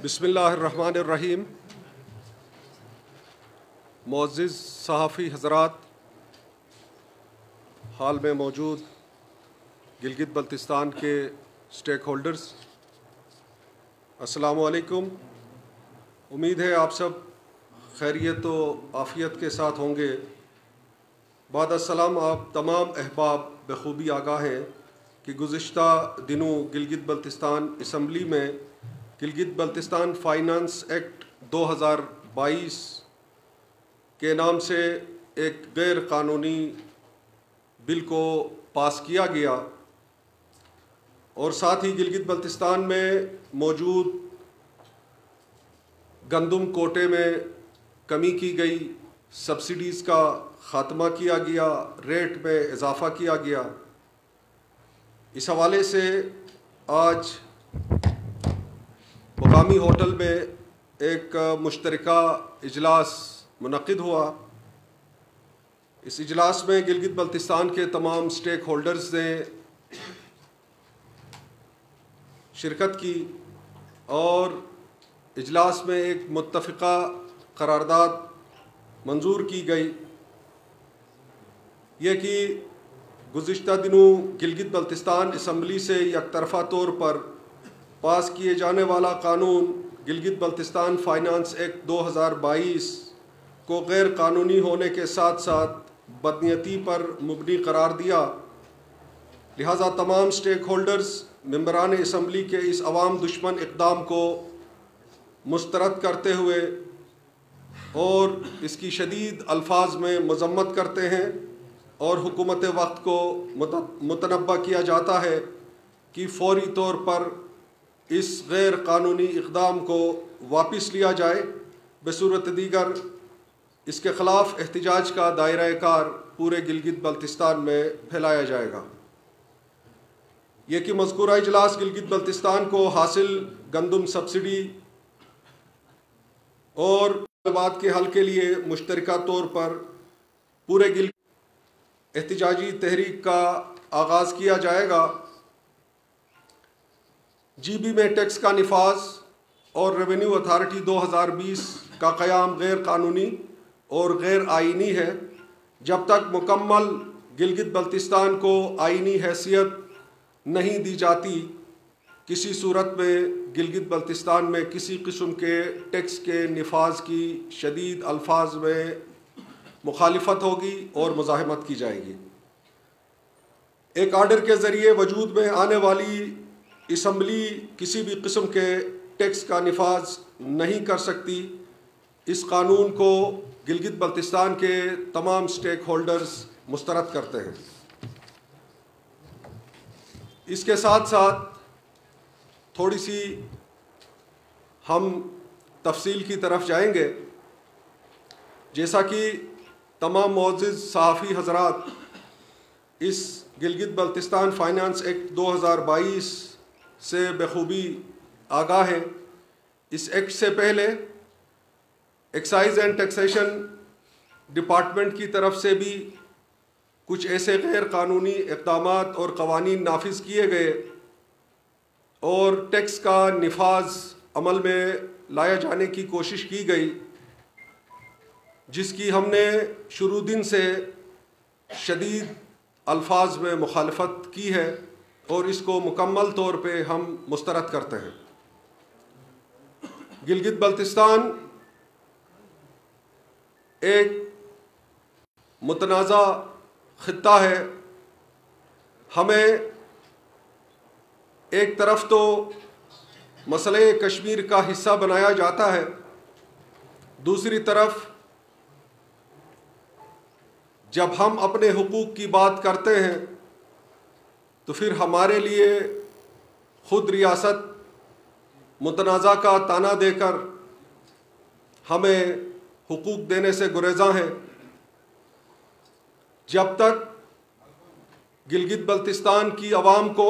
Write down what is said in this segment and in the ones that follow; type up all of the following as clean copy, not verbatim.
بسم اللہ الرحمن الرحیم۔ معزز صحافی حضرات، حال میں موجود گلگت بلتستان کے اسٹیک ہولڈرز، السلام علیکم۔ امید ہے آپ سب خیریت و عافیت کے ساتھ ہوں گے۔ بعد السلام، آپ تمام احباب بخوبی آگاہ ہیں کہ گزشتہ دنوں گلگت بلتستان اسمبلی میں گلگت بلتستان فائنانس ایکٹ 2022 کے نام سے ایک غیر قانونی بل کو پاس کیا گیا، اور ساتھ ہی گلگت بلتستان میں موجود گندم کوٹے میں کمی کی گئی، سبسڈیز کا خاتمہ کیا گیا، ریٹ میں اضافہ کیا گیا۔ اس حوالے سے آج مقامی ہوٹل میں ایک مشترکہ اجلاس منعقد ہوا۔ اس اجلاس میں گلگت بلتستان کے تمام اسٹیک ہولڈرز نے شرکت کی، اور اجلاس میں ایک متفقہ قرارداد منظور کی گئی، یہ کہ گزشتہ دنوں گلگت بلتستان اسمبلی سے یک طرفہ طور پر پاس کیے جانے والا قانون گلگت بلتستان فائنانس ایکٹ 2022 کو غیر قانونی ہونے کے ساتھ ساتھ بدنیتی پر مبنی قرار دیا۔ لہٰذا تمام اسٹیک ہولڈرز ممبران اسمبلی کے اس عوام دشمن اقدام کو مسترد کرتے ہوئے اور اس کی شدید الفاظ میں مذمت کرتے ہیں، اور حکومت وقت کو متنبہ کیا جاتا ہے کہ فوری طور پر اس غیر قانونی اقدام کو واپس لیا جائے، بصورت دیگر اس کے خلاف احتجاج کا دائرہ کار پورے گلگت بلتستان میں پھیلایا جائے گا۔ یہ کہ مذکورہ اجلاس گلگت بلتستان کو حاصل گندم سبسڈی اور مطالبات کے حل کے لیے مشترکہ طور پر پورے گلگت احتجاجی تحریک کا آغاز کیا جائے گا۔ جی بی میں ٹیکس کا نفاذ اور ریونیو اتھارٹی 2020 کا قیام غیر قانونی اور غیر آئینی ہے۔ جب تک مکمل گلگت بلتستان کو آئینی حیثیت نہیں دی جاتی، کسی صورت میں گلگت بلتستان میں کسی قسم کے ٹیکس کے نفاذ کی شدید الفاظ میں مخالفت ہوگی اور مزاحمت کی جائے گی۔ ایک آرڈر کے ذریعے وجود میں آنے والی اسمبلی کسی بھی قسم کے ٹیکس کا نفاذ نہیں کر سکتی۔ اس قانون کو گلگت بلتستان کے تمام اسٹیک ہولڈرز مسترد کرتے ہیں۔ اس کے ساتھ ساتھ تھوڑی سی ہم تفصیل کی طرف جائیں گے۔ جیسا کہ تمام معزز صحافی حضرات اس گلگت بلتستان فائنانس ایکٹ 2022 سے بخوبی آگاہ ہیں، اس ایکٹ سے پہلے ایکسائز اینڈ ٹیکسیشن ڈپارٹمنٹ کی طرف سے بھی کچھ ایسے غیر قانونی اقدامات اور قوانین نافذ کیے گئے، اور ٹیکس کا نفاذ عمل میں لایا جانے کی کوشش کی گئی، جس کی ہم نے شروع دن سے شدید الفاظ میں مخالفت کی ہے، اور اس کو مکمل طور پہ ہم مسترد کرتے ہیں۔ گلگت بلتستان ایک متنازع خطہ ہے۔ ہمیں ایک طرف تو مسئلہ کشمیر کا حصہ بنایا جاتا ہے، دوسری طرف جب ہم اپنے حقوق کی بات کرتے ہیں تو پھر ہمارے لیے خود ریاست متنازع کا طعنہ دے کر ہمیں حقوق دینے سے گریزاں ہیں۔ جب تک گلگت بلتستان کی عوام کو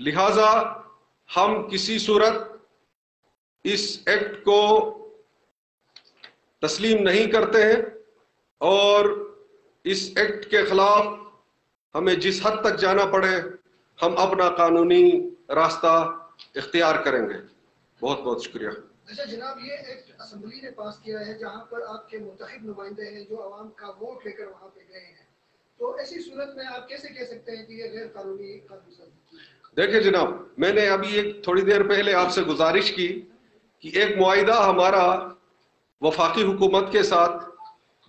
لہذا ہم کسی صورت اس ایکٹ کو تسلیم نہیں کرتے ہیں اور اس ایکٹ کے خلاف ہمیں جس حد تک جانا پڑے ہم اپنا قانونی راستہ اختیار کریں گے. بہت بہت شکریہ. اچھا جناب، یہ ایکٹ اسمبلی نے پاس کیا ہے جہاں پر آپ کے منتخب نمائندے ہیں جو عوام کا ووٹ لے کر وہاں پہ گئے ہیں، تو ایسی صورت میں آپ کیسے کہہ سکتے ہیں کہ یہ غیر قانونی قدم سازی ہے؟ دیکھیں جناب، میں نے ابھی ایک تھوڑی دیر پہلے آپ سے گزارش کی کہ ایک معاہدہ ہمارا وفاقی حکومت کے ساتھ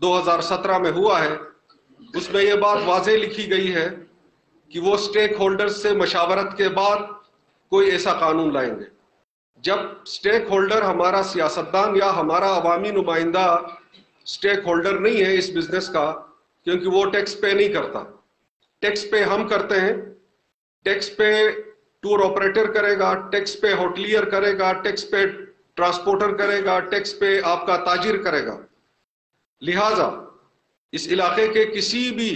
2017 میں ہوا ہے. اس میں یہ بات واضح لکھی گئی ہے کہ وہ سٹیک ہولڈرز سے مشاورت کے بعد کوئی ایسا قانون لائیں گے. جب سٹیک ہولڈر ہمارا سیاستدان یا ہمارا عوامی نمائندہ سٹیک ہولڈر نہیں ہے اس بزنس کا، کیونکہ وہ ٹیکس پے نہیں کرتا. ٹیکس پے ہم کرتے ہیں. ٹیکس پے ٹور آپریٹر کرے گا، ٹیکس پے ہوٹلیئر کرے گا، ٹیکس پے ٹرانسپورٹر کرے گا، ٹیکس پے آپ کا تاجر کرے گا. لہٰذا اس علاقے کے کسی بھی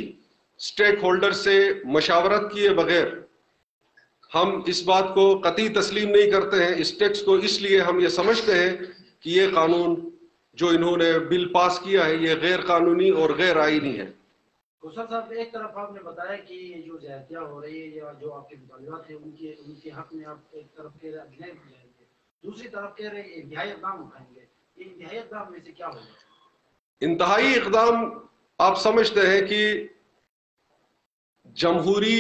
سٹیک ہولڈر سے مشاورت کیے بغیر ہم اس بات کو قطعی تسلیم نہیں کرتے ہیں. اس ٹیکس کو اس لیے ہم یہ سمجھتے ہیں کہ یہ قانون جو انہوں نے بل پاس کیا ہے یہ غیر قانونی اور غیر آئینی ہے. کوثر صاحب، ایک طرف آپ نے بتایا کہ یہ جو زیادتیاں ہو رہی ہے یا جو آپ کے مطالبات ہیں ان کے حق میں آپ ایک طرف کہہ رہے ہیں جائیں گے، دوسری طرف کہہ رہے ہیں انتہائی اقدام اٹھائیں گے. یہ انتہائی اقدام میں سے کیا ہوگا؟ انتہائی اقدام آپ سمجھتے ہیں کہ جمہوری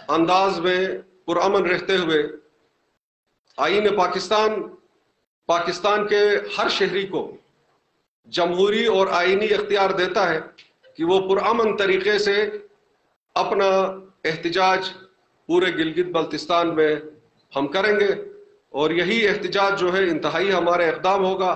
انداز میں پرامن رہتے ہوئے آئین پاکستان کے ہر شہری کو جمہوری اور آئینی اختیار دیتا ہے کہ وہ پرامن طریقے سے اپنا احتجاج پورے گلگت بلتستان میں ہم کریں گے، اور یہی احتجاج جو ہے انتہائی ہمارا اقدام ہوگا.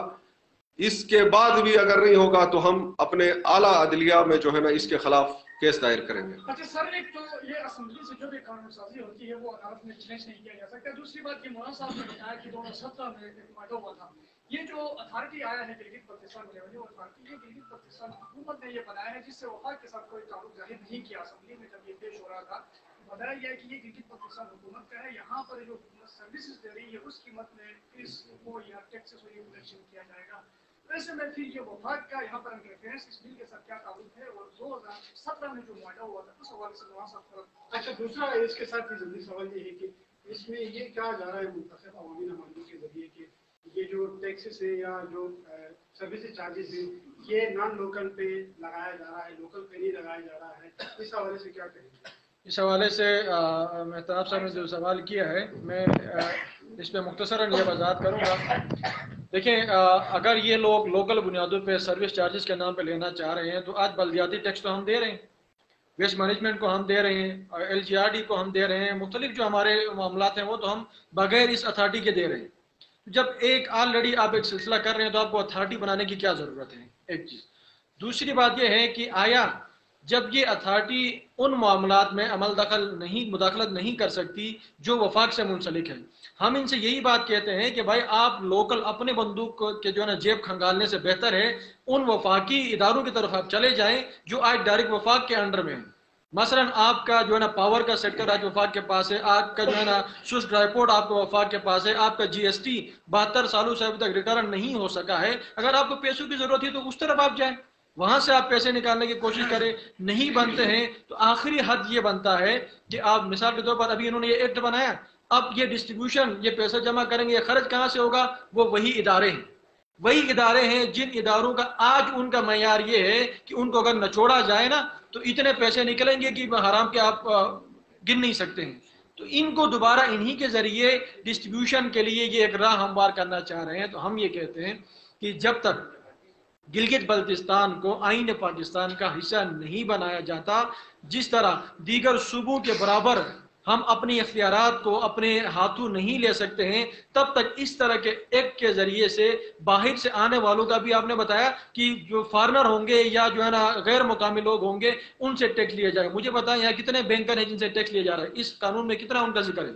اس کے بعد بھی اگر نہیں ہوگا تو ہم اپنے اعلیٰ عدلیہ میں جو ہے نا اس کے خلاف کیس دائر کریں گے. اچھا سر، ایک تو یہ اسمبلی سے جو بھی قانون سازی ہوتی ہے وہ عدالت میں چیلنج نہیں کیا جا سکتا. دوسری بات یہ مولانا صاحب نے بتایا کہ 2017 میں ایک معاہدہ ہوا تھا. یہ جو اتھارٹی آیا ہے گلگت بلتستان ریونیو اتھارٹی، یہ گلگت بلتستان حکومت نے یہ بنایا ہے جس سے وفاق کے ساتھ کوئی تعلق ظاہر نہیں کیا. اسمبلی میں جب یہ پیش ہو رہا تھا بتایا گیا کہ یہ گلگت بلتستان حکومت کا ہے، یہاں پر جو حکومت سروسز دے رہی ہے اس قیمت میں فیس کو یا ٹیکسز کو یہ کلیکشن کیا جائے گا. ویسے میں پھر یہ وفاق کا یہاں پر انٹرفیرنس اس بل کے ساتھ کیا تعلق ہے، اور 2017 میں جو معاہدہ ہوا تھا اس حوالے سے مولانا صاحب. اچھا، دوسرا اس کے ساتھ ہی جلدی سوال یہ ہے کہ اس میں یہ کہا جا رہا ہے منتخب عوامی نمائندوں کے ذریعے کہ یہ جو ٹیکسز ہے یا جو سروس چارجز ہیں یہ نان لوکل پہ لگایا جا رہا ہے، لوکل پہ نہیں لگایا جا رہا ہے. اس حوالے سے کیا کہیں گے؟ اس حوالے سے مہتاب صاحب نے جو سوال کیا ہے میں اس پہ مختصراً یہ وضاحت کروں گا. دیکھیں، اگر یہ لوگ لوکل بنیادوں پہ سروس چارجز کے نام پہ لینا چاہ رہے ہیں تو آج بلدیاتی ٹیکس تو ہم دے رہے ہیں، ویسٹ مینجمنٹ کو ہم دے رہے ہیں، LGRD کو ہم دے رہے ہیں، مختلف جو ہمارے معاملات ہیں وہ تو ہم بغیر اس اتھارٹی کے دے رہے ہیں. جب ایک آلریڈی آپ ایک سلسلہ کر رہے ہیں تو آپ کو اتھارٹی بنانے کی کیا ضرورت ہے؟ ایک چیز. دوسری بات یہ ہے کہ آیا جب یہ اتھارٹی ان معاملات میں مداخلت نہیں کر سکتی جو وفاق سے منسلک ہے، ہم ان سے یہی بات کہتے ہیں کہ بھائی آپ لوکل اپنے بندوق کے جو ہے نا جیب کھنگالنے سے بہتر ہے ان وفاقی اداروں کی طرف آپ چلے جائیں جو آج ڈائریکٹ وفاق کے انڈر میں ہیں. مثلا آپ کا جو ہے نا پاور کا سیکٹر آج وفاق کے پاس ہے، آپ کا جو ہے نا سوس ڈرائیپورٹ آپ کو وفاق کے پاس ہے، آپ کا GST 72 سالوں سے ابھی تک ریٹرن نہیں ہو سکا ہے. اگر آپ کو پیسوں کی ضرورت ہے تو اس طرف آپ جائیں، وہاں سے آپ پیسے نکالنے کی کوشش کریں. نہیں بنتے ہیں تو آخری حد یہ بنتا ہے کہ آپ مثال کے طور پر ابھی انہوں نے یہ ایکٹ بنایا، اب یہ ڈسٹریبیوشن، یہ پیسہ جمع کریں گے، یہ خرچ کہاں سے ہوگا؟ وہی ادارے ہیں جن اداروں کا آج ان کا معیار یہ ہے کہ ان کو اگر نچوڑا جائے نا تو اتنے پیسے نکلیں گے کہ حرام کے آپ گن نہیں سکتے ہیں. تو ان کو دوبارہ انہی کے ذریعے ڈسٹریبیوشن کے لیے یہ ایک راہ ہموار کرنا چاہ رہے ہیں. تو ہم یہ کہتے ہیں کہ جب تک گلگت بلتستان کو آئین پاکستان کا حصہ نہیں بنایا جاتا، جس طرح دیگر صوبوں کے برابر ہم اپنی اختیارات کو اپنے ہاتھوں نہیں لے سکتے ہیں، تب تک اس طرح کے ایکٹ کے ذریعے سے باہر سے آنے والوں کا بھی آپ نے بتایا کہ جو فارنر ہوں گے یا جو ہے نا غیر مقامی لوگ ہوں گے ان سے ٹیکس لیا جائے گا. مجھے بتائیں یہاں کتنے بینکر ہیں جن سے ٹیکس لیا جا رہا ہے؟ اس قانون میں کتنا ان کا ذکر ہے؟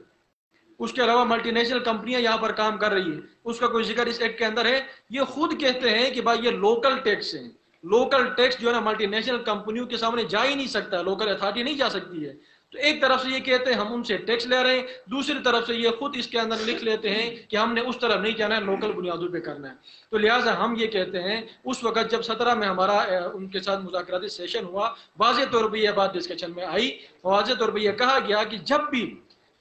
اس کے علاوہ ملٹی نیشنل کمپنیاں یہاں پر کام کر رہی ہیں، اس کا کوئی ذکر اس ایکٹ کے اندر ہے؟ یہ خود کہتے ہیں کہ بھائی یہ لوکل ٹیکس ہیں، لوکل ٹیکس جو ہے نا ملٹی نیشنل کمپنیوں کے سامنے جا ہی نہیں سکتا، لوکل اتھارٹی نہیں جا سکتی ہے. تو ایک طرف سے یہ کہتے ہیں ہم ان سے ٹیکس لے رہے ہیں، دوسری طرف سے یہ خود اس کے اندر لکھ لیتے ہیں کہ ہم نے اس طرف نہیں جانا ہے، لوکل بنیادوں پہ کرنا ہے۔ تو لہٰذا ہم یہ کہتے ہیں اس وقت جب 17 میں ہمارا ان کے ساتھ مذاکراتی سیشن ہوا، واضح طور پہ یہ بات ڈسکشن میں آئی، واضح طور پہ یہ کہا گیا کہ جب بھی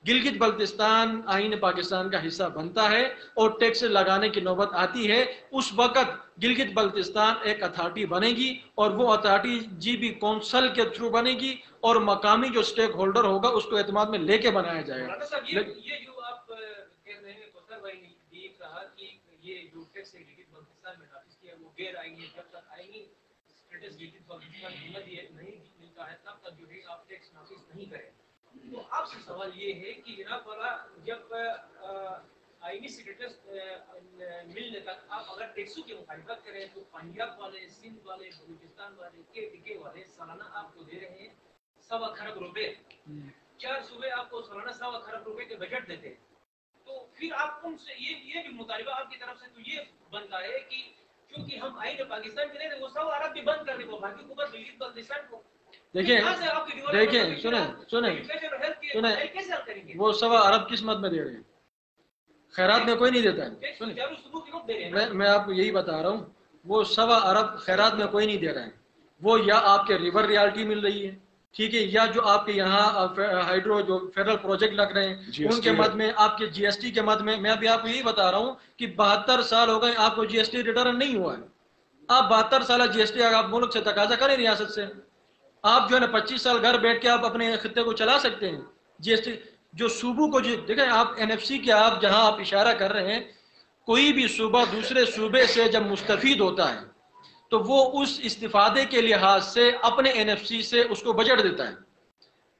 گلگت بلتستان آئین پاکستان کا حصہ بنتا ہے اور ٹیکس لگانے کی نوبت آتی ہے، اس وقت گلگت بلتستان ایک اتھارٹی بنے گی اور وہ اتھارٹی جی بی کونسل کے تھرو بنے گی اور مقامی جو سٹیک ہولڈر ہوگا اس کو اعتماد میں لے کے بنایا جائے گا۔ یہ جو آپ کہہ رہے ہیں کوثر بھائی نے بھی کہا کہ یہ جو ٹیکس گلگت بلتستان میں نافذ کیا وہ غیر آئینی، جب تک آئینی اسٹیٹس گلگت بلتستان نہیں ملتا ہے تب تک جو ہے آپ ٹیکس نافذ نہیں کریں۔ تو آپ سے سوال یہ ہے کہ جناب والا جب آئینی اسٹیٹس ملنے تک آپ اگر ٹیکسوں کی مخالفت کریں تو پنجاب والے، سندھ والے، بلوچستان والے، کے والے سالانہ آپ کو دے رہے ہیں 1.25 کھرب روپے، 4 صوبے آپ کو سالانہ 1.25 کھرب روپے کے بجٹ دیتے ہیں۔ تو پھر آپ ان سے یہ جو مطالبہ آپ کی طرف سے تو یہ بنتا ہے کہ چونکہ ہم آئین پاکستان کے نہیں وہ 100 ارب بھی بند کرنے کو باقی کو بس گلگت بلتستان کو دیکھیں سنیں وہ 1.25 ارب کس مد میں دے رہے ہیں؟ خیرات میں کوئی نہیں دیتا ہے۔ میں آپ کو یہی بتا رہا ہوں، وہ 1.25 ارب خیرات میں کوئی نہیں دے رہا ہے، وہ یا آپ کے ریور ریالٹی مل رہی ہے، ٹھیک ہے، یا جو آپ کے یہاں ہائیڈرو جو فیڈرل پروجیکٹ لگ رہے ہیں ان کے مد میں، آپ کے جی ایس ٹی کے مد میں۔ میں ابھی آپ کو یہی بتا رہا ہوں کہ 72 سال ہو گئے آپ کو جی ایس ٹی ریٹرن نہیں ہوا ہے۔ آپ 72 سالہ جی ایس ٹی آپ ملک سے تقاضا کریں ریاست سے، آپ جو ہے نا 25 سال گھر بیٹھ کے آپ اپنے خطے کو چلا سکتے ہیں۔ جی ایس ٹی جو صوبوں کو دیکھیں آپ این ایف سی کے آپ جہاں آپ اشارہ کر رہے ہیں، کوئی بھی صوبہ دوسرے صوبے سے جب مستفید ہوتا ہے تو وہ اس استفادے کے لحاظ سے اپنے این ایف سی سے اس کو بجٹ دیتا ہے۔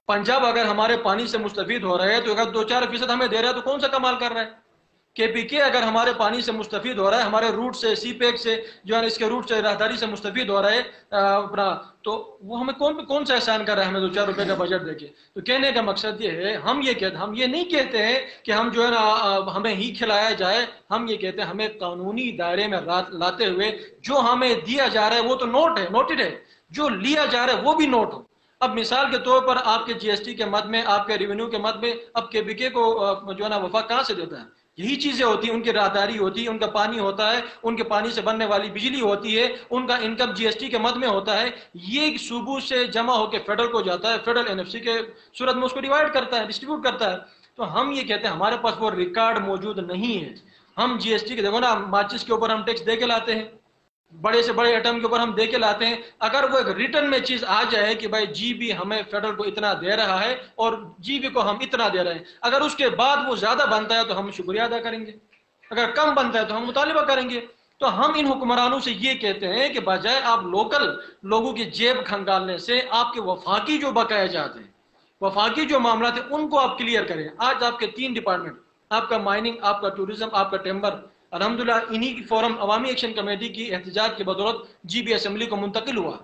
پنجاب اگر ہمارے پانی سے مستفید ہو رہا ہے تو اگر 2-4% ہمیں دے رہا ہے تو کون سا کمال کر رہا ہے؟ کے پی کے اگر ہمارے پانی سے مستفید ہو رہا ہے، ہمارے روٹ سے، سی پیک سے جو ہے اس کے روٹ سے راہداری سے مستفید ہو رہا ہے اپنا، تو وہ ہمیں کون سا احسان کر رہا ہے ہمیں 2-4 روپے کا بجٹ دے کے؟ تو کہنے کا مقصد یہ ہے، ہم یہ نہیں کہتے ہیں کہ ہم جو ہے نا ہمیں ہی کھلایا جائے، ہم یہ کہتے ہیں ہمیں قانونی دائرے میں لاتے ہوئے جو ہمیں دیا جا رہا ہے وہ تو نوٹ ہے، نوٹڈ ہے، جو لیا جا رہا ہے وہ بھی نوٹ ہو۔ اب مثال کے طور پر آپ کے جی ایس ٹی کے مد میں، آپ کے ریونیو کے مد میں، اب کے بی کے کو جو ہے نا وفاق کہاں سے دیتا ہے؟ یہی چیزیں ہوتی ہیں، ان کی راہداری ہوتی ہے، ان کا پانی ہوتا ہے، ان کے پانی سے بننے والی بجلی ہوتی ہے، ان کا انکم جی ایس ٹی کے مد میں ہوتا ہے، یہ صوبوں سے جمع ہو کے فیڈرل کو جاتا ہے، فیڈرل این ایف سی کے صورت میں اس کو ڈیوائڈ کرتا ہے، ڈسٹریبیوٹ کرتا ہے۔ تو ہم یہ کہتے ہیں ہمارے پاس وہ ریکارڈ موجود نہیں ہے۔ ہم جی ایس ٹی کے دیکھو نا ماچس کے اوپر ہم ٹیکس دے کے لاتے ہیں، بڑے سے بڑے ایٹم کے اوپر ہم دے کے لاتے ہیں، اگر وہ ایک ریٹرن میں چیز آ جائے کہ بھائی جی بی ہمیں فیڈرل کو اتنا دے رہا ہے اور جی بی کو ہم اتنا دے رہے ہیں، اگر اس کے بعد وہ زیادہ بنتا ہے تو ہم شکریہ ادا کریں گے، اگر کم بنتا ہے تو ہم مطالبہ کریں گے۔ تو ہم ان حکمرانوں سے یہ کہتے ہیں کہ بجائے آپ لوکل لوگوں کی جیب کھنگالنے سے آپ کے وفاقی جو بقایا جات ہیں، وفاقی جو معاملات ہیں ان کو آپ کلیئر کریں۔ آج آپ کے 3 ڈپارٹمنٹ، آپ کا مائننگ، آپ کا ٹورزم، آپ کا ٹیمبر، الحمدللہ انہی کی فورم عوامی ایکشن کمیٹی کی احتجاج کی بدولت جی بی اسمبلی کو منتقل ہوا۔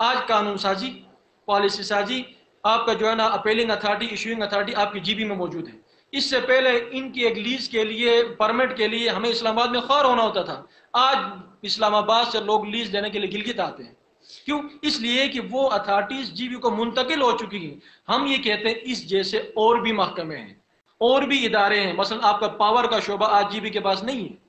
آج قانون سازی، پالیسی سازی، آپ کا جو ہے نا اپیلنگ اتھارٹی، ایشوئنگ اتھارٹی آپ کی جی بی میں موجود ہے۔ اس سے پہلے ان کی ایک لیز کے لیے، پرمٹ کے لیے ہمیں اسلام آباد میں خوار ہونا ہوتا تھا، آج اسلام آباد سے لوگ لیز لینے کے لیے گلگت آتے ہیں۔ کیوں؟ اس لیے کہ وہ اتھارٹیز جی بی کو منتقل ہو چکی ہیں۔ ہم یہ کہتے ہیں اس جیسے اور بھی محکمے ہیں، اور بھی ادارے ہیں، مثلا آپ کا پاور کا شعبہ آج جی بی کے پاس نہیں ہے،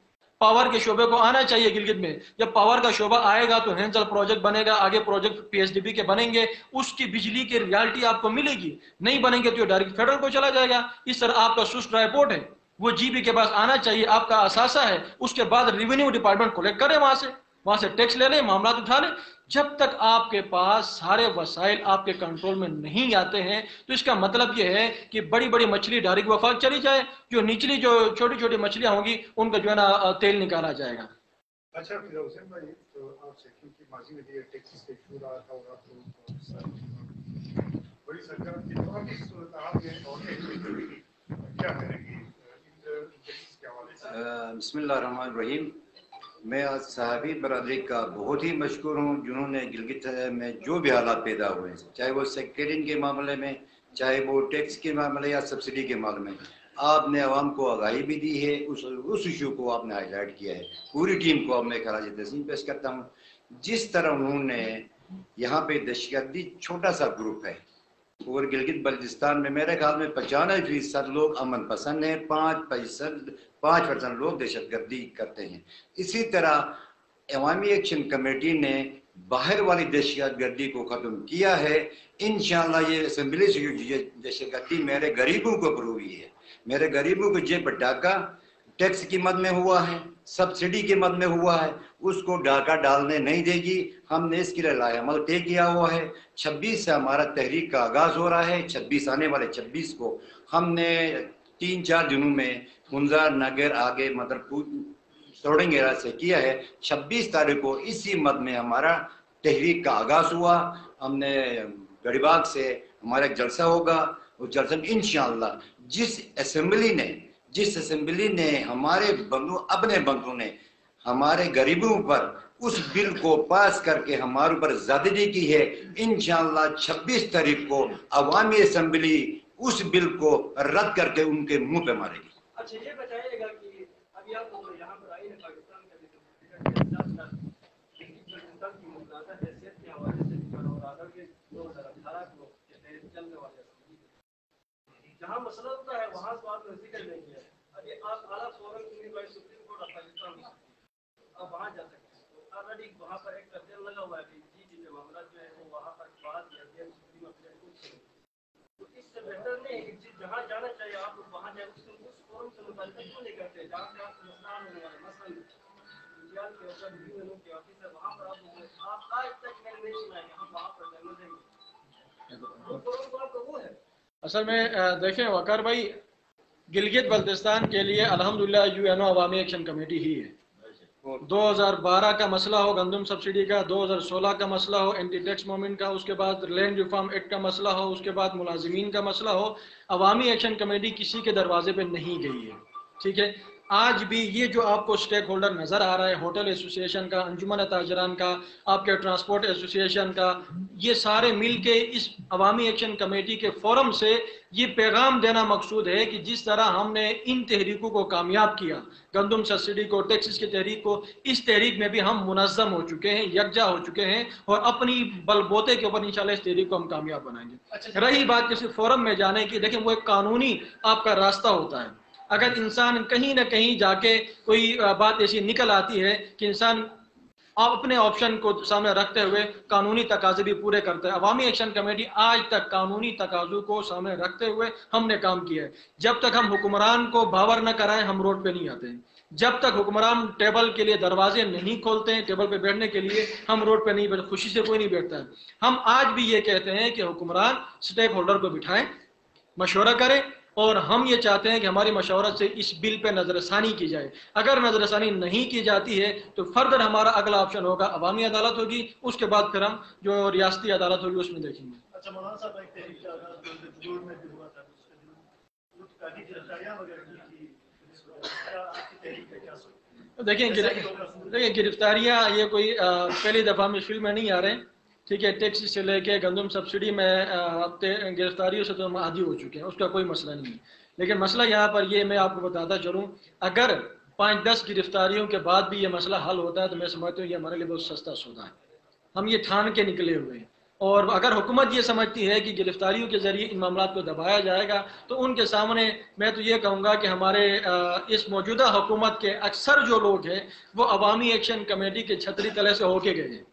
پاور کے شعبے کو آنا چاہیے گلگت میں۔ جب پاور کا شعبہ آئے گا تو ہینزل پروجیکٹ بنے گا، آگے project P S D B کے بنیں گے، اس کی بجلی کی ریالٹی آپ کو ملے گی، نہیں بنیں گے تو ڈائریکٹ فیڈرل کو چلا جائے گا۔ اس طرح آپ کا سوس ٹرائی پورٹ ہے وہ جی بی کے پاس آنا چاہیے، آپ کا اثاثہ ہے، اس کے بعد ریونیو ڈپارٹمنٹ کلیکٹ کرے، وہاں سے ٹیکس لے لیں، معاملات اٹھا لیں۔ جب تک آپ کے پاس سارے وسائل آپ کے کنٹرول میں نہیں آتے ہیں تو اس کا مطلب یہ ہے کہ بڑی بڑی مچھلی ڈائریکٹ وفاق چلی جائے، جو نچلی جو چھوٹی چھوٹی مچھلیاں ہوں گی ان کا جو ہے نا تیل نکالا جائے گا۔ اچھا پھر حسین بھائی، تو آپ سے کیونکہ ماضی میں ٹیکسز کے ایشو رہا تھا اور تو بڑی سرکار کی تو آپ اس صورتحال میں اور کیا کریں گے ٹیکسز کے حوالے سے؟ بسم اللہ الرحمن الرحیم۔ میں آج صحافی برادری کا بہت ہی مشکور ہوں جنہوں نے گلگت میں جو بھی حالات پیدا ہوئے ہیں، چاہے وہ سیکٹرین کے معاملے میں، چاہے وہ ٹیکس کے معاملے یا سبسڈی کے معاملے میں، آپ نے عوام کو آگاہی بھی دی ہے، اس ایشو کو آپ نے ہائی لائٹ کیا ہے۔ پوری ٹیم کو اب میں خراج تحسین پیش کرتا ہوں۔ جس طرح انہوں نے یہاں پہ دہشت گردی چھوٹا سا گروپ ہے، اور گلگت بلتستان میں میرے خیال میں 95% لوگ امن پسند ہیں، 5% لوگ دہشت گردی کرتے ہیں۔ اسی طرح عوامی ایکشن کمیٹی نے باہر والی دہشت گردی کو ختم کیا ہے۔ انشاءاللہ یہ اسمبلی سے جو دہشت گردی میرے غریبوں کو پر ہوئی ہے، میرے غریبوں کو جیب پر ڈاکہ ٹیکس کی مد میں ہوا ہے، سبسڈی کی مد میں ہوا ہے، اس کو ڈاکہ ڈالنے نہیں دے گی۔ ہم نے اس کے لیے لائحہ عمل طے کیا ہوا ہے۔ 26 سے ہمارا تحریک کا آغاز ہو رہا ہے۔ 26 آنے والے 26 کو ہم نے 3-4 دنوں میں منظر نگر آگے سوڑنگ ایریا سے کیا ہے۔ 26 تاریخ کو اسی مد میں ہمارا تحریک کا آغاز ہوا۔ ہم نے گڑھی باغ سے ہمارا ایک جلسہ ہوگا، اس جلسے میں انشاءاللہ جس اسمبلی نے ہمارے بندوں اپنے بندوں نے ہمارے غریبوں پر اس بل کو پاس کر کے ہمارے اوپر زیادتی کی ہے، انشاءاللہ 26 تاریخ کو عوامی اسمبلی اس بل کو رد کر کے ان کے منہ پہ مارے گی۔ اچھا یہ بتائیے گا کہ ابھی آپ یہاں پر آئی ہے پاکستان کا کی متنازع حیثیت کے حوالے سے اور آدھر کے 2018 کو چلنے والے جہاں مسئلہ ہوتا ہے وہاں تو آپ نے ذکر نہیں کیا ہے۔ ابھی آپ اعلیٰ forum supreme court of Pakistan اب وہاں جا سکتے ہیں، آلریڈی وہاں پر ایک ترجیح لگا ہوا ہے کہ جی معاملات جو ہے وہ وہاں پر بات یا سپریم کورٹ، تو اس سے بہتر نہیں ہے کہ جہاں جانا چاہیے آپ لوگ وہاں جائیں، اس فورم سے متعلق کیوں نہیں کرتے جہاں پہ آپ مسئلہ ہونے والا مثلاً انڈیال کے اوپر یونینوں کے آفس ہے وہاں پر آپ آج تک میں نہیں سنا ہے کہ ہم وہاں پر جانا دیں گے، وہ فورم تو آپ کا وہ ہے۔ اصل میں دیکھیں وقار بھائی، گلگت بلتستان کے لیے الحمدللہ UNO عوامی ایکشن کمیٹی ہی ہے۔ 2012 کا مسئلہ ہو گندم سبسڈی کا، 2016 کا مسئلہ ہو اینٹی ٹیکس موومنٹ کا، اس کے بعد لینڈ ریفارم ایکٹ کا مسئلہ ہو، اس کے بعد ملازمین کا مسئلہ ہو، عوامی ایکشن کمیٹی کسی کے دروازے پہ نہیں گئی ہے، ٹھیک ہے۔ آج بھی یہ جو آپ کو سٹیک ہولڈر نظر آ رہا ہے، ہوٹل ایسوسیشن کا، انجمن تاجران کا، آپ کے ٹرانسپورٹ ایسوسیشن کا، یہ سارے مل کے اس عوامی ایکشن کمیٹی کے فورم سے یہ پیغام دینا مقصود ہے کہ جس طرح ہم نے ان تحریکوں کو کامیاب کیا، گندم سبسڈی کو، ٹیکسز کی تحریک کو، اس تحریک میں بھی ہم منظم ہو چکے ہیں، یکجا ہو چکے ہیں اور اپنی بل بوتے کے اوپر انشاءاللہ اس تحریک کو ہم کامیاب بنائیں گے۔ رہی بات کسی فورم میں جانے کی، دیکھیں وہ ایک قانونی آپ کا راستہ ہوتا ہے۔ اگر انسان کہیں نہ کہیں جا کے کوئی بات ایسی نکل آتی ہے کہ انسان اپنے آپشن کو سامنے رکھتے ہوئے قانونی تقاضے بھی پورے کرتا ہے۔ عوامی ایکشن کمیٹی آج تک قانونی تقاضوں کو سامنے رکھتے ہوئے ہم نے کام کیا ہے۔ جب تک ہم حکمران کو باور نہ کرائیں ہم روڈ پہ نہیں آتے ہیں، جب تک حکمران ٹیبل کے لیے دروازے نہیں کھولتے ہیں ٹیبل پہ بیٹھنے کے لیے ہم روڈ پہ نہیں بیٹھتے، خوشی سے کوئی نہیں بیٹھتا ہے۔ ہم آج بھی یہ کہتے ہیں کہ حکمران سٹیک ہولڈر کو بٹھائیں، مشورہ کریں، اور ہم یہ چاہتے ہیں کہ ہماری مشورت سے اس بل پہ نظر ثانی کی جائے۔ اگر نظر ثانی نہیں کی جاتی ہے تو فردر ہمارا اگلا آپشن ہوگا عوامی عدالت ہوگی، اس کے بعد پھر ہم جو ریاستی عدالت ہوگی اس میں دیکھیں گے۔ اچھا مولانا صاحب، ایک تحریک کا آغاز جوڑ میں بھی ہوا تھا، گرفتاریاں وغیرہ کی تحریک کا کیا سوچ؟ دیکھیں گرفتاریاں یہ کوئی پہلی دفعہ ہم اس فیلڈ میں نہیں آ رہے ہیں، ٹھیک ہے۔ ٹیکس سے لے کے گندم سبسڈی میں گرفتاریوں سے تو ہم عادی ہو چکے ہیں، اس کا کوئی مسئلہ نہیں ہے۔ لیکن مسئلہ یہاں پر یہ میں آپ کو بتاتا چلوں، اگر 5-10 گرفتاریوں کے بعد بھی یہ مسئلہ حل ہوتا ہے تو میں سمجھتا ہوں یہ ہمارے لیے بہت سستا سودا ہے۔ ہم یہ ٹھان کے نکلے ہوئے ہیں، اور اگر حکومت یہ سمجھتی ہے کہ گرفتاریوں کے ذریعے ان معاملات کو دبایا جائے گا تو ان کے سامنے میں تو یہ کہوں گا کہ ہمارے اس موجودہ حکومت کے اکثر جو لوگ ہیں وہ عوامی ایکشن کمیٹی کے چھتری تلے سے ہو کے گئے ہیں،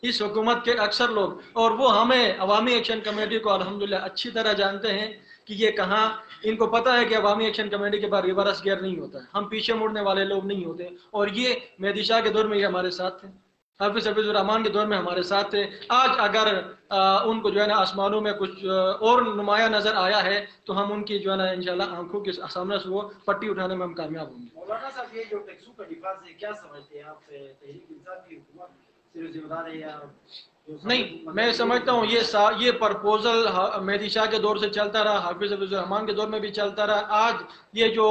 اس حکومت کے اکثر لوگ، اور وہ ہمیں عوامی ایکشن کمیٹی کو الحمدللہ اچھی طرح جانتے ہیں کہ یہ کہاں، ان کو پتہ ہے کہ عوامی ایکشن کمیٹی کے بعد ریورس گیئر نہیں ہوتا ہے، ہم پیچھے مڑنے والے لوگ نہیں ہوتے، اور یہ مہدی شاہ کے دور میں یہ ہمارے ساتھ تھے، حافظ الرحمان کے دور میں ہمارے ساتھ تھے۔ آج اگر ان کو جو ہے نا آسمانوں میں کچھ اور نمایاں نظر آیا ہے تو ہم ان کی جو ہے نا انشاءاللہ آنکھوں کے سامنے سے وہ پٹی اٹھانے میں ہم کامیاب ہوں گے۔ مولانا صاحب یہ جو ٹیکسوں کا دفاع سے کیا سمجھتے ہیں آپ؟ تحریک انصاف کی حکومت صرف ذمہ دار ہے یا نہیں؟ میں سمجھتا ہوں یہ پرپوزل مہدی شاہ کے دور سے چلتا رہا، حافظ الرحمان کے دور میں بھی چلتا رہا، آج یہ جو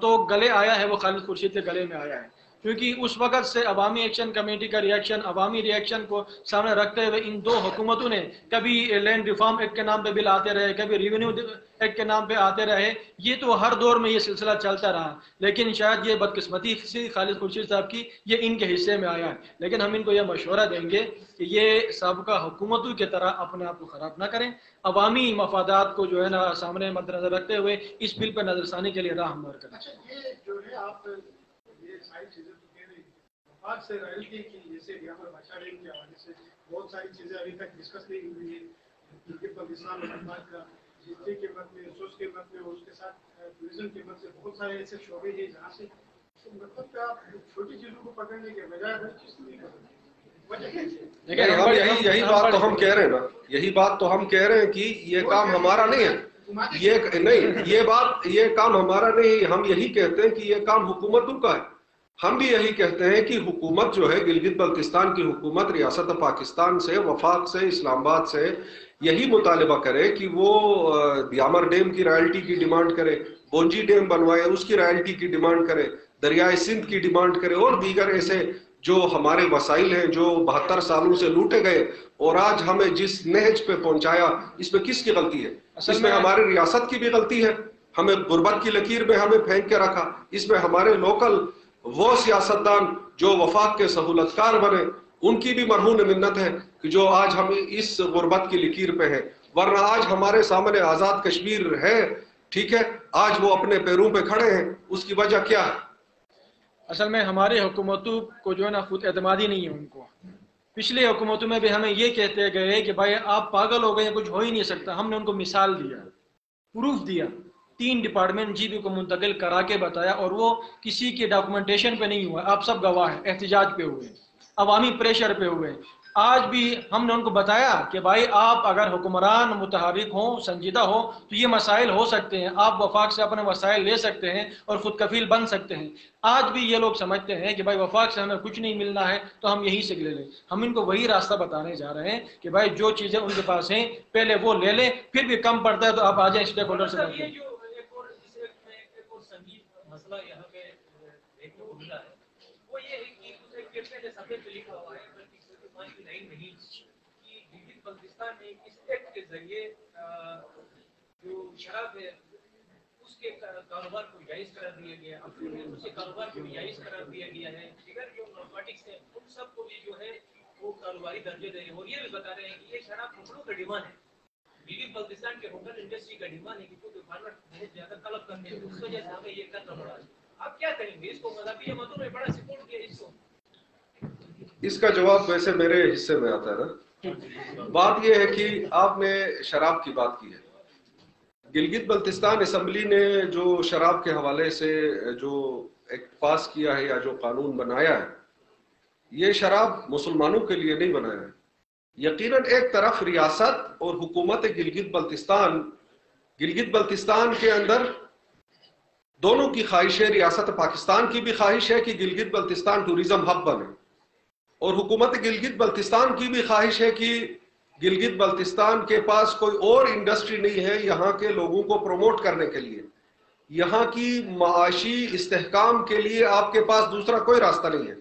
تو گلے آیا ہے وہ خالد خورشید کے گلے میں آیا ہے۔ کیونکہ اس وقت سے عوامی ایکشن کمیٹی کا ریئیکشن، عوامی ریئیکشن کو سامنے رکھتے ہوئے ان دو حکومتوں نے کبھی لینڈ ریفارم ایکٹ کے نام پہ بل آتے رہے، کبھی ریونیو ایکٹ کے نام پہ آتے رہے. یہ تو ہر دور میں یہ سلسلہ چلتا رہا، لیکن شاید یہ بدقسمتی سی خالد خورشید صاحب کی یہ ان کے حصے میں آیا ہے. لیکن ہم ان کو یہ مشورہ دیں گے کہ یہ سابقہ حکومتوں کی طرح اپنے آپ کو خراب نہ کریں، عوامی مفادات کو جو ہے نا سامنے مد نظر رکھتے ہوئے اس بل پر نظر ثانی کے لیے راہ ہموار کریں. اچھا یہ جو ہے آپ یہ ساری چیزیں تو کہہ رہے ہیں، وفاق سے رائلٹی کی جیسے یہاں بادشاہ ڈیم کے حوالے سے بہت ساری چیزیں ابھی تک ڈسکس نہیں ہوئی ہیں، گلگت بلتستان اور لداخ کا جتنے کے مت میں، سوس کے مت میں، اور اس کے ساتھ ٹورزم کے مت سے بہت سارے ایسے شعبے ہیں جہاں سے مطلب کہ آپ چھوٹی چیزوں کو پکڑنے کے بجائے بڑی چیز نہیں کرتے. یہی بات تو ہم کہہ رہے ہیں نا، یہی بات تو ہم کہہ رہے ہیں کہ یہ کام ہمارا نہیں ہے، یہ کام ہمارا نہیں ہے. ہم یہی کہتے ہیں کہ یہ کام حکومتوں کا ہے. ہم بھی یہی کہتے ہیں کہ حکومت جو ہے گلگت بلتستان کی حکومت ریاست پاکستان سے، وفاق سے، اسلام آباد سے یہی مطالبہ کرے کہ وہ دیامر ڈیم کی رائلٹی کی ڈیمانڈ کرے، بونجی ڈیم بنوائے اس کی رائلٹی کی ڈیمانڈ کرے، دریائے سندھ کی ڈیمانڈ کرے، اور دیگر ایسے جو ہمارے وسائل ہیں جو 72 سالوں سے لوٹے گئے اور آج ہمیں جس نہج پہ پہنچایا، اس میں کس کی غلطی ہے؟ اس میں ہماری ریاست کی بھی غلطی ہے، ہمیں غربت کی لکیر میں ہمیں پھینک کے رکھا. اس میں ہمارے لوکل وہ سیاستدان جو وفاق کے سہولت کار بنے ان کی بھی مرہون منت ہے کہ جو آج ہم اس غربت کی لکیر پہ ہیں. ورنہ آج ہمارے سامنے آزاد کشمیر ہے، ٹھیک ہے، آج وہ اپنے پیروں پہ کھڑے ہیں. اس کی وجہ کیا ہے؟ اصل میں ہماری حکومتوں کو جو ہے نا خود اعتمادی نہیں ہے ان کو. پچھلے حکومتوں میں بھی ہمیں یہ کہتے گئے کہ بھائی آپ پاگل ہو گئے، کچھ ہو ہی نہیں سکتا. ہم نے ان کو مثال دیا، پروف دیا، 3 ڈپارٹمنٹ جی بی کو منتقل کرا کے بتایا، اور وہ کسی کے ڈاکومنٹیشن پہ نہیں ہوا. آپ سب گواہ ہیں، احتجاج پہ ہوئے، عوامی پریشر پہ ہوئے. آج بھی ہم نے ان کو بتایا کہ بھائی آپ اگر حکمران متحرک ہوں، سنجیدہ ہو، تو یہ مسائل ہو سکتے ہیں، آپ وفاق سے اپنے وسائل لے سکتے ہیں اور خود کفیل بن سکتے ہیں. آج بھی یہ لوگ سمجھتے ہیں کہ بھائی وفاق سے ہمیں کچھ نہیں ملنا ہے تو ہم یہیں سے لے لیں. ہم ان کو وہی راستہ بتانے جا رہے ہیں کہ بھائی جو چیزیں ان کے پاس ہیں پہلے وہ لے لیں، پھر بھی کم پڑتا ہے تو آپ آ جائیں اسٹیک ہولڈر سے بات کریں. مسئلہ یہاں پہ دیکھنے کو ملا ہے وہ یہ ہے کہ پہلے سفید پہ لکھا ہوا ہے بلکہ نہیں کہ گلگت بلتستان میں اس ایکٹ کے ذریعے جو شراب ہے اس کے کاروبار کو جائز قرار دیا گیا، اس کے کاروبار کو جائز قرار دیا گیا ہے. دیگر جو نارکوٹکس ہیں ان سب کو بھی جو ہے وہ کاروباری درجے دے رہے ہیں، اور یہ بھی بتا رہے ہیں کہ یہ شراب ہوٹلوں کا ڈیمانڈ ہے. گلگت بلتستان کے ہوٹل انڈسٹری کا ڈیمانڈ ہے کہ وہ دکانوں بہت زیادہ طلب کرتے ہیں، اس وجہ سے ہمیں یہ کرنا پڑا. آپ کیا کریں گے؟ اس کو مذہبی جماعتوں نے بڑا سپورٹ کیا اس کو. اس کا جواب ویسے میرے حصے میں آتا ہے نا. بات یہ ہے کہ آپ نے شراب کی بات کی ہے. گلگت بلتستان اسمبلی نے جو شراب کے حوالے سے جو ایکٹ پاس کیا ہے یا جو قانون بنایا ہے، یہ شراب مسلمانوں کے لیے نہیں بنایا ہے. یقیناً ایک طرف ریاست اور حکومت گلگت بلتستان کے اندر دونوں کی خواہش ہے. ریاست پاکستان کی بھی خواہش ہے کہ گلگت بلتستان ٹوریزم ہب بنے، اور حکومت گلگت بلتستان کی بھی خواہش ہے کہ گلگت بلتستان کے پاس کوئی اور انڈسٹری نہیں ہے یہاں کے لوگوں کو پروموٹ کرنے کے لیے، یہاں کی معاشی استحکام کے لیے آپ کے پاس دوسرا کوئی راستہ نہیں ہے.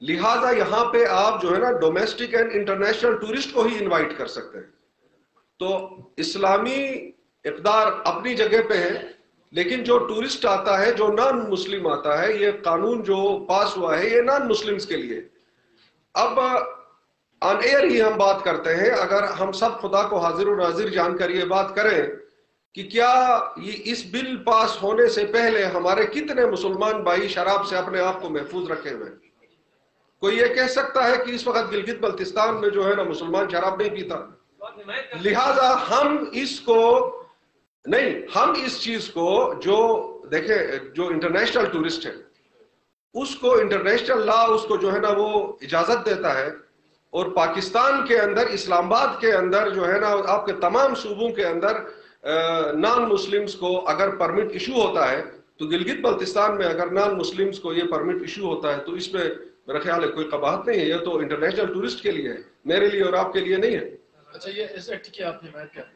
لہٰذا یہاں پہ آپ جو ہے نا ڈومیسٹک اینڈ انٹرنیشنل ٹورسٹ کو ہی انوائٹ کر سکتے ہیں. تو اسلامی اقدار اپنی جگہ پہ ہے، لیکن جو ٹورسٹ آتا ہے، جو نان مسلم آتا ہے، یہ قانون جو پاس ہوا ہے یہ نان مسلمز کے لیے. اب آن ایئر ہی ہم بات کرتے ہیں، اگر ہم سب خدا کو حاضر و ناظر جان کر یہ بات کریں کہ کیا یہ اس بل پاس ہونے سے پہلے ہمارے کتنے مسلمان بھائی شراب سے اپنے آپ کو محفوظ رکھے ہوئے ہیں؟ کوئی یہ کہہ سکتا ہے کہ اس وقت گلگت بلتستان میں جو ہے نا مسلمان شراب نہیں پیتا؟ لہٰذا ہم اس چیز کو جو دیکھیں، جو انٹرنیشنل ٹورسٹ ہے اس کو انٹرنیشنل لا اس کو جو ہے نا وہ اجازت دیتا ہے، اور پاکستان کے اندر، اسلام آباد کے اندر جو ہے نا آپ کے تمام صوبوں کے اندر نان مسلمز کو اگر پرمٹ ایشو ہوتا ہے، تو گلگت بلتستان میں اگر نان مسلمز کو یہ پرمٹ ایشو ہوتا ہے تو اس میں میرا خیال ہے کوئی قباحت نہیں ہے. یہ تو انٹرنیشنل ٹورسٹ کے لیے ہے، میرے لیے اور آپ کے لیے نہیں ہے. اچھا، یہ اس ایکٹ کی آپ نے حمایت کرتے ہیں؟